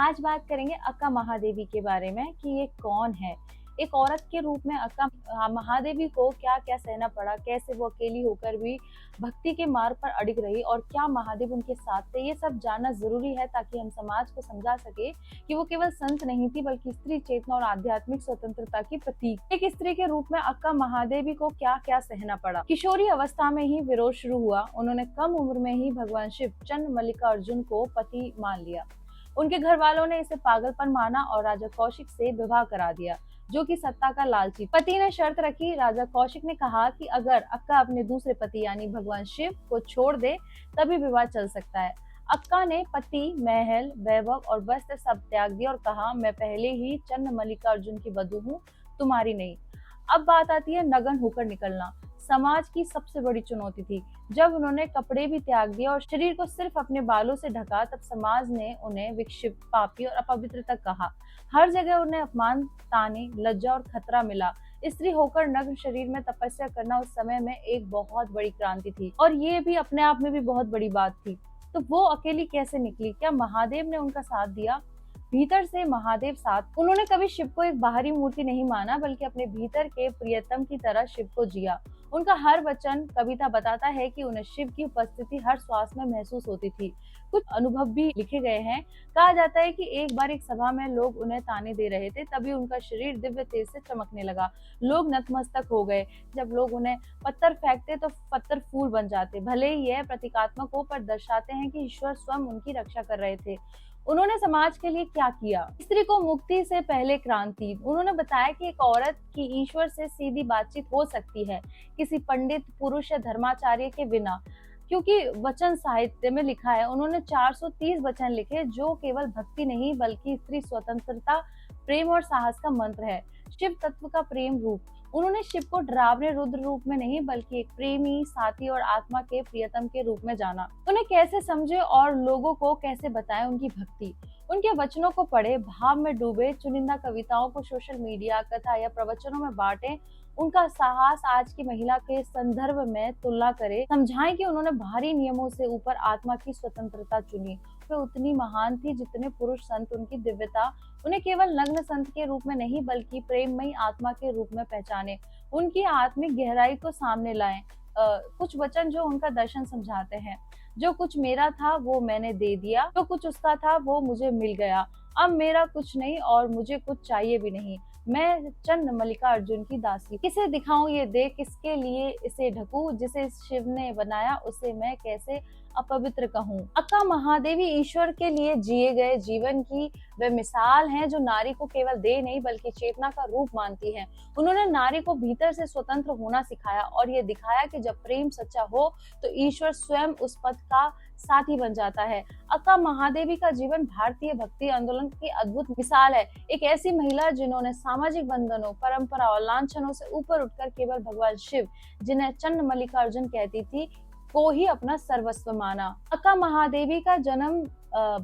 आज बात करेंगे अक्का महादेवी के बारे में कि ये कौन है। एक औरत के रूप में अक्का महादेवी को क्या-क्या सहना पड़ा, कैसे वो अकेली होकर भी भक्ति के मार्ग पर अडिग रही और क्या महादेव उनके साथ थे, ये सब जानना ज़रूरी है ताकि हम समाज को समझा सके कि वो केवल संत नहीं थी बल्कि स्त्री चेतना और आध्यात्मिक स्वतंत्रता की प्रतीक। एक स्त्री के रूप में अक्का महादेवी को क्या-क्या सहना पड़ा। किशोरी अवस्था में ही विरोध शुरू हुआ। उन्होंने कम उम्र में ही भगवान शिव चंद्र मल्लिकार्जुन को पति मान लिया। उनके घर वालों ने इसे पागलपन माना और राजा कौशिक से विवाह करा दिया, जो कि सत्ता का लालची। पति ने शर्त रखी। राजा कौशिक ने कहा कि अगर अक्का अपने दूसरे पति यानी भगवान शिव को छोड़ दे तभी विवाह चल सकता है। अक्का ने पति, महल, वैभव और वस्त्र सब त्याग दिया और कहा, मैं पहले ही चंद्र मल्लिकार्जुन की वधू हूँ, तुम्हारी नहीं। अब बात आती है नग्न होकर निकलना। समाज की सबसे बड़ी चुनौती थी। जब उन्होंने कपड़े भी त्याग दिए और शरीर को सिर्फ अपने बालों से ढका, तब समाज ने उन्हें विक्षिप्त, पापी और अपवित्र तक कहा। हर जगह उन्हें अपमान, ताने, लज्जा और खतरा मिला। स्त्री होकर नग्न शरीर में तपस्या करना उस समय में एक बहुत बड़ी क्रांति थी और ये भी अपने आप में भी बहुत बड़ी बात थी। तो वो अकेली कैसे निकली? क्या महादेव ने उनका साथ दिया? भीतर से महादेव साथ। उन्होंने कभी शिव को एक बाहरी मूर्ति नहीं माना बल्कि अपने भीतर के प्रियतम की तरह शिव को जिया। उनका हर वचन, कविता बताता है कि उन्हें शिव की उपस्थिति हर श्वास में महसूस होती थी। कुछ अनुभव भी लिखे गए हैं। कहा जाता है कि एक बार एक सभा में लोग उन्हें ताने दे रहे थे, तभी उनका शरीर दिव्य तेज से चमकने लगा। लोग नतमस्तक हो गए। जब लोग उन्हें पत्थर फेंकते तो पत्थर फूल बन जाते। भले ही यह प्रतीकात्मक हो, पर दर्शाते हैं कि ईश्वर स्वयं उनकी रक्षा कर रहे थे। उन्होंने समाज के लिए क्या किया? स्त्री को मुक्ति से पहले क्रांति। उन्होंने बताया कि एक औरत की ईश्वर से सीधी बातचीत हो सकती है, किसी पंडित, पुरुष या धर्माचार्य के बिना, क्योंकि वचन साहित्य में लिखा है। उन्होंने 430 वचन लिखे जो केवल भक्ति नहीं बल्कि स्त्री स्वतंत्रता, प्रेम और साहस का मंत्र है। शिव तत्व का प्रेम रूप। उन्होंने शिव को डरावने रुद्र रूप में नहीं बल्कि एक प्रेमी, साथी और आत्मा के प्रियतम के रूप में जाना। उन्हें कैसे समझे और लोगों को कैसे बताएं उनकी भक्ति। उनके वचनों को पढ़े, भाव में डूबे, चुनिंदा कविताओं को सोशल मीडिया, कथा या प्रवचनों में बांटे। उनका साहस आज की महिला के संदर्भ में तुलना करे, समझाएं कि उन्होंने बाहरी नियमों से ऊपर आत्मा की स्वतंत्रता चुनी। वे उतनी महान थी जितने पुरुष संत। उनकी दिव्यता उन्हें केवल नग्न संत के रूप में नहीं बल्कि प्रेममयी आत्मा के रूप में पहचाने, उनकी आत्मिक गहराई को सामने लाएं। कुछ वचन जो उनका दर्शन समझाते हैं। जो कुछ मेरा था वो मैंने दे दिया, जो कुछ उसका था वो मुझे मिल गया। अब मेरा कुछ नहीं और मुझे कुछ चाहिए भी नहीं। मैं चंद्र मल्लिकार्जुन की दासी। किसे दिखाऊं ये देह, किसके लिए इसे ढकूं? जिसे शिव ने बनाया उसे मैं कैसे अपवित्र कहूं? अक्का महादेवी ईश्वर के लिए जिए गए जीवन की वे मिसाल हैं जो नारी को केवल देह नहीं बल्कि चेतना का रूप मानती हैं। उन्होंने नारी को भीतर से स्वतंत्र होना सिखाया और ये दिखाया कि जब प्रेम सच्चा हो तो ईश्वर स्वयं उस पथ का साथी बन जाता है। अक्का महादेवी का जीवन भारतीय भक्ति आंदोलन की अद्भुत मिसाल है। एक ऐसी महिला जिन्होंने सामाजिक बंधनों, परंपरा और लांछनों से ऊपर उठकर केवल भगवान शिव, जिन्हें चंद्र मल्लिकार्जुन कहती थी, को ही अपना सर्वस्व माना। अक्का महादेवी का जन्म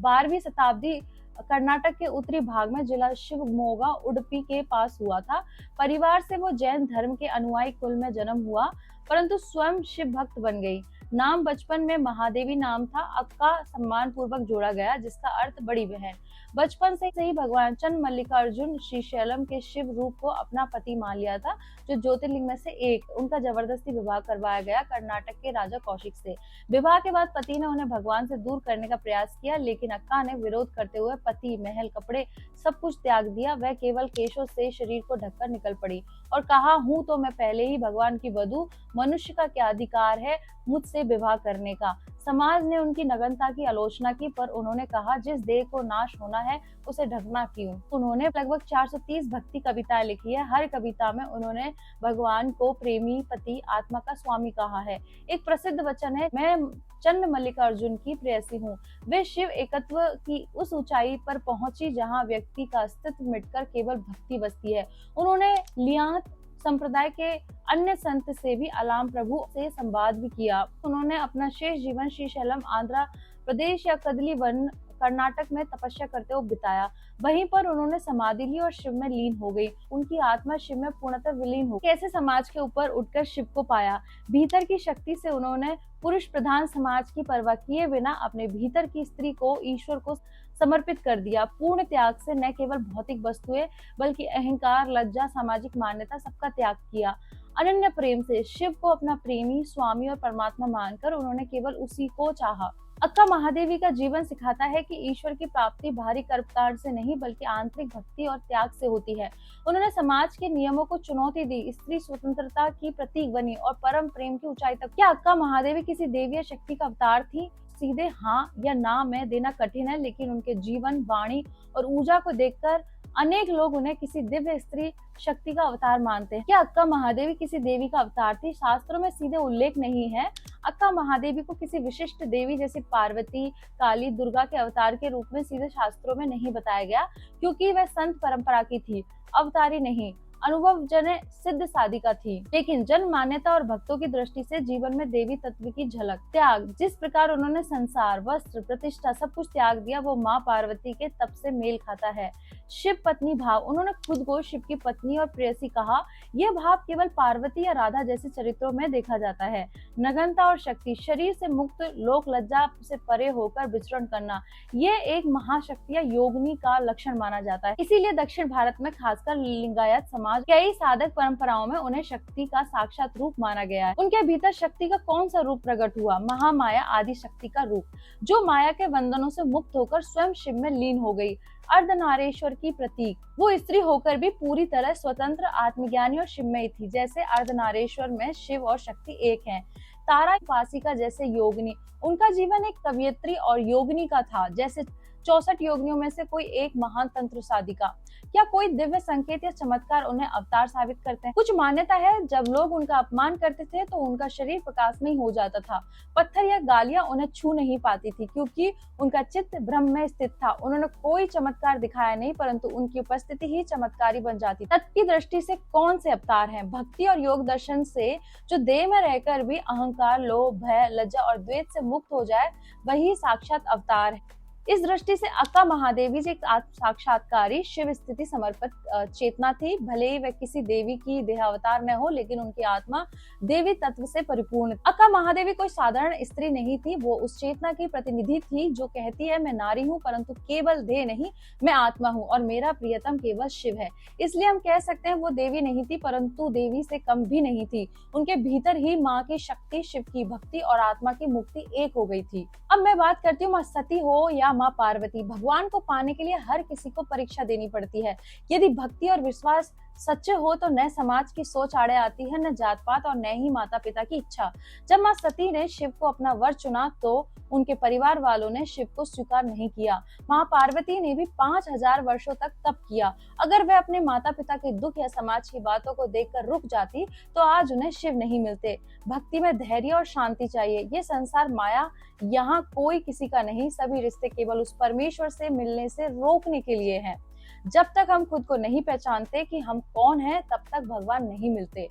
12वीं शताब्दी कर्नाटक के उत्तरी भाग में जिला शिवमोगा, उडुपी के पास हुआ था। परिवार से वो जैन धर्म के अनुयायी कुल में जन्म हुआ, परंतु स्वयं शिव भक्त बन गई। नाम बचपन में महादेवी नाम था। अक्का सम्मान पूर्वक जोड़ा गया जिसका अर्थ बड़ी बहन। बचपन से ही भगवान चंद्र मल्लिकार्जुन श्रीशैलम के शिव रूप को अपना पति मान लिया था, जो ज्योतिर्लिंग में से एक। उनका जबरदस्ती विवाह करवाया गया कर्नाटक के राजा कौशिक से। विवाह के बाद पति ने उन्हें भगवान से दूर करने का प्रयास किया, लेकिन अक्का ने विरोध करते हुए पति, महल, कपड़े सब कुछ त्याग दिया। वह केवल केशों से शरीर को ढककर निकल पड़ी और कहा, हूं तो मैं पहले ही भगवान की वधू, मनुष्य का क्या अधिकार है मुझसे विवाह करने का। समाज ने उनकी नग्नता की आलोचना की, पर उन्होंने कहा, जिस देह को नाश होना है उसे ढकना क्यों? उन्होंने लगभग 430 भक्ति कविताएं लिखी है। हर कविता में उन्होंने भगवान को प्रेमी, पति, आत्मा का स्वामी कहा है। एक प्रसिद्ध वचन है, मैं चंद्र मल्लिकार्जुन की प्रेयसी हूँ। वे शिव एकत्व की उस ऊंचाई पर पहुंची जहाँ व्यक्ति का अस्तित्व मिटकर केवल भक्ति बसती है। उन्होंने लियांत संप्रदाय के अन्य संत से भी अलाम प्रभु से संवाद भी किया। उन्होंने अपना शेष जीवन श्रीशैलम, आंध्र प्रदेश या कदली वन, कर्नाटक में तपस्या करते हुए बिताया। वहीं पर उन्होंने समाधि ली और शिव में लीन हो गई। उनकी आत्मा शिव में पूर्णतः विलीन हो गई। कैसे समाज के ऊपर उठकर शिव को पाया? भीतर की शक्ति से उन्होंने पुरुष प्रधान समाज की परवाह किए बिना अपने भीतर की स्त्री को ईश्वर को समर्पित कर दिया। पूर्ण त्याग से न केवल भौतिक वस्तुएं बल्कि अहंकार, लज्जा, सामाजिक मान्यता सबका त्याग किया। अनन्य प्रेम से शिव को अपना प्रेमी, स्वामी और परमात्मा मानकर उन्होंने केवल उसी को चाहा। अक्का महादेवी का जीवन सिखाता है कि ईश्वर की प्राप्ति बाहरी कर्मकांड से नहीं बल्कि आंतरिक भक्ति और त्याग से होती है। उन्होंने समाज के नियमों को चुनौती दी, स्त्री स्वतंत्रता की प्रतीक बनी और परम प्रेम की ऊंचाई तक। क्या अक्का महादेवी किसी देवी या शक्ति का अवतार थी? सीधे हाँ या ना में देना कठिन है, लेकिन उनके जीवन, वाणी और ऊर्जा को देखकर अनेक लोग उन्हें किसी दिव्य स्त्री शक्ति का अवतार मानते हैं। क्या अक्का महादेवी किसी देवी का अवतार थी? शास्त्रों में सीधे उल्लेख नहीं है। अक्का महादेवी को किसी विशिष्ट देवी जैसे पार्वती, काली, दुर्गा के अवतार के रूप में सीधे शास्त्रों में नहीं बताया गया, क्योंकि वह संत परंपरा की थी, अवतारी नहीं। अनुभवजन्य सिद्ध साधिका थी, लेकिन जन मान्यता और भक्तों की दृष्टि से जीवन में देवी तत्व की झलक। त्याग, जिस प्रकार उन्होंने संसार, वस्त्र, प्रतिष्ठा सब कुछ त्याग दिया, वो माँ पार्वती के तप से मेल खाता है। शिव पत्नी भाव, उन्होंने खुद को शिव की पत्नी और प्रेयसी कहा। यह भाव केवल पार्वती या राधा जैसे चरित्रों में देखा जाता है। नग्नता और शक्ति, शरीर से मुक्त, लोक लज्जा से परे होकर विचरण करना, ये एक महाशक्ति या योगिनी का लक्षण माना जाता है। इसीलिए दक्षिण भारत में खासकर लिंगायत समाज कई साधक परंपराओं में उन्हें शक्ति का साक्षात रूप माना गया है। उनके भीतर शक्ति का कौन सा रूप प्रकट हुआ? महामाया, आदि शक्ति का रूप, जो माया के बंधनों से मुक्त होकर स्वयं शिव में लीन हो गई। अर्धनारेश्वर की प्रतीक, वो स्त्री होकर भी पूरी तरह स्वतंत्र, आत्मज्ञानी और शिवमयी थी। जैसे अर्धनारेश्वर में शिव और शक्ति एक हैं। तारा उपासिका जैसे योगिनी, उनका जीवन एक कवियत्री और योगिनी का था। जैसे 64 योगिनियों में से कोई एक महान तंत्र साधिका। क्या कोई दिव्य संकेत या चमत्कार उन्हें अवतार साबित करते हैं? कुछ मान्यता है जब लोग उनका अपमान करते थे तो उनका शरीर प्रकाशमय हो जाता था। पत्थर या गालियां उन्हें छू नहीं पाती थी, क्योंकि उनका चित्त ब्रह्म में स्थित था। उन्होंने कोई चमत्कार दिखाया नहीं, परंतु उनकी उपस्थिति ही चमत्कारी बन जाती। तत्व की दृष्टि से कौन से अवतार हैं? भक्ति और योग दर्शन से जो देह में रहकर भी अहंकार, लोभ, भय, लज्जा और द्वेष से मुक्त हो जाए, वही साक्षात अवतार है। इस दृष्टि से अक्का महादेवी जी एक साक्षात्कारी शिव स्थिति समर्पित चेतना थी। भले ही वह किसी देवी की देहावतार न हो, लेकिन उनकी आत्मा देवी तत्व से परिपूर्ण। अक्का महादेवी कोई साधारण स्त्री नहीं थी, वो उस चेतना की प्रतिनिधि थी जो कहती है, मैं नारी हूँ परंतु केवल देह नहीं, मैं आत्मा हूँ और मेरा प्रियतम केवल शिव है। इसलिए हम कह सकते हैं वो देवी नहीं थी, परंतु देवी से कम भी नहीं थी। उनके भीतर ही माँ की शक्ति, शिव की भक्ति और आत्मा की मुक्ति एक हो गई थी। अब मैं बात करती हूँ माँ सती हो या माँ पार्वती। भगवान को पाने के लिए हर किसी को परीक्षा देनी पड़ती है। यदि भक्ति और विश्वास सच्चे हो तो न समाज की सोच आड़े आती है, न जात पात और न ही माता पिता की इच्छा। जब माँ सती ने शिव को अपना वर चुना तो उनके परिवार वालों ने शिव को स्वीकार नहीं किया। माँ पार्वती ने भी 5000 वर्षों तक तप किया। अगर वह अपने माता पिता के दुख या समाज की बातों को देखकर रुक जाती तो आज उन्हें शिव नहीं मिलते। भक्ति में धैर्य और शांति चाहिए। ये संसार माया, यहाँ कोई किसी का नहीं। सभी रिश्ते केवल उस परमेश्वर से मिलने से रोकने के लिए हैं। जब तक हम खुद को नहीं पहचानते कि हम कौन हैं, तब तक भगवान नहीं मिलते।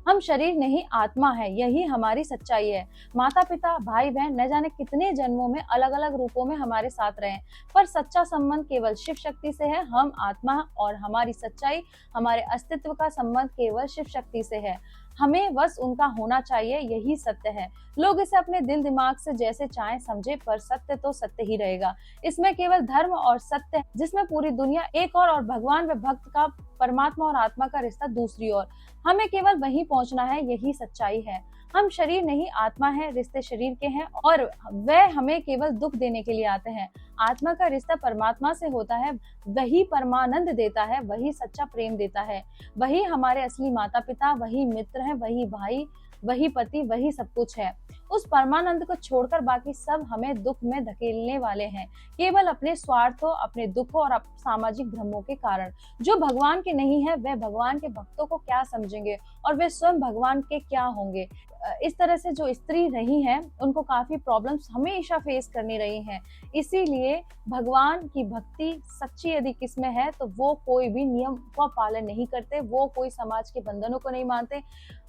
हम शरीर नहीं, आत्मा है, यही हमारी सच्चाई है। माता पिता, भाई बहन न जाने कितने जन्मों में अलग अलग रूपों में हमारे साथ रहे, पर सच्चा संबंध केवल शिव शक्ति से है। हम आत्मा और हमारी सच्चाई, हमारे अस्तित्व का संबंध केवल शिव शक्ति से है। हमें बस उनका होना चाहिए, यही सत्य है। लोग इसे अपने दिल दिमाग से जैसे चाहें समझे, पर सत्य तो सत्य ही रहेगा। इसमें केवल धर्म और सत्य है, जिसमें पूरी दुनिया एक और भगवान व भक्त का, परमात्मा और आत्मा का रिश्ता दूसरी ओर। हमें केवल वहीं पहुंचना है, यही सच्चाई है। हम शरीर नहीं, आत्मा है, रिश्ते शरीर के हैं और वह हमें केवल दुख देने के लिए आते हैं। आत्मा का रिश्ता परमात्मा से होता है, वही परमानंद देता है, वही सच्चा प्रेम देता है। वही हमारे असली माता पिता, वही मित्र हैं, वही भाई, वही पति, वही सब कुछ है। उस परमानंद को छोड़कर बाकी सब हमें दुख में धकेलने वाले हैं, केवल अपने स्वार्थों, अपने दुखों और सामाजिक भ्रमों के कारण। जो भगवान के नहीं है वह भगवान के भक्तों को क्या समझेंगे और वे स्वयं भगवान के क्या होंगे। इस तरह से जो स्त्री रही हैं उनको काफी प्रॉब्लम्स हमेशा फेस करनी रही हैं। इसीलिए भगवान की भक्ति सच्ची यदि किसमें है तो वो कोई भी नियम का पालन नहीं करते, वो कोई समाज के बंधनों को नहीं मानते।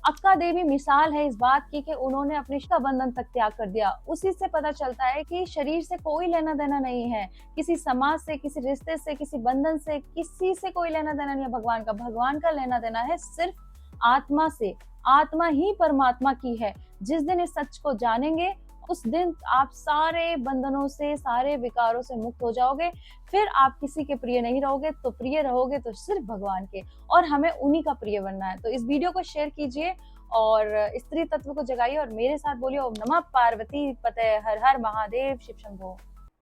अक्का देवी मिसाल है इस बात की कि उन्होंने अपने का बंधन तक त्याग कर दिया। उसी से पता चलता है कि शरीर से कोई लेना देना नहीं है, किसी समाज से, किसी रिश्ते से, किसी बंधन से, किसी से कोई लेना देना नहीं है। भगवान का लेना देना है सिर्फ आत्मा से। आत्मा ही परमात्मा की है। जिस दिन इस सच को जानेंगे उस दिन आप सारे बंधनों से, सारे विकारों से मुक्त हो जाओगे। फिर आप किसी के प्रिय नहीं रहोगे, तो प्रिय रहोगे तो सिर्फ भगवान के, और हमें उन्हीं का प्रिय बनना है। तो इस वीडियो को शेयर कीजिए और स्त्री तत्व को जगाइए और मेरे साथ बोलिए ओम नमः पार्वती पते, हर हर महादेव, शिव शंभो।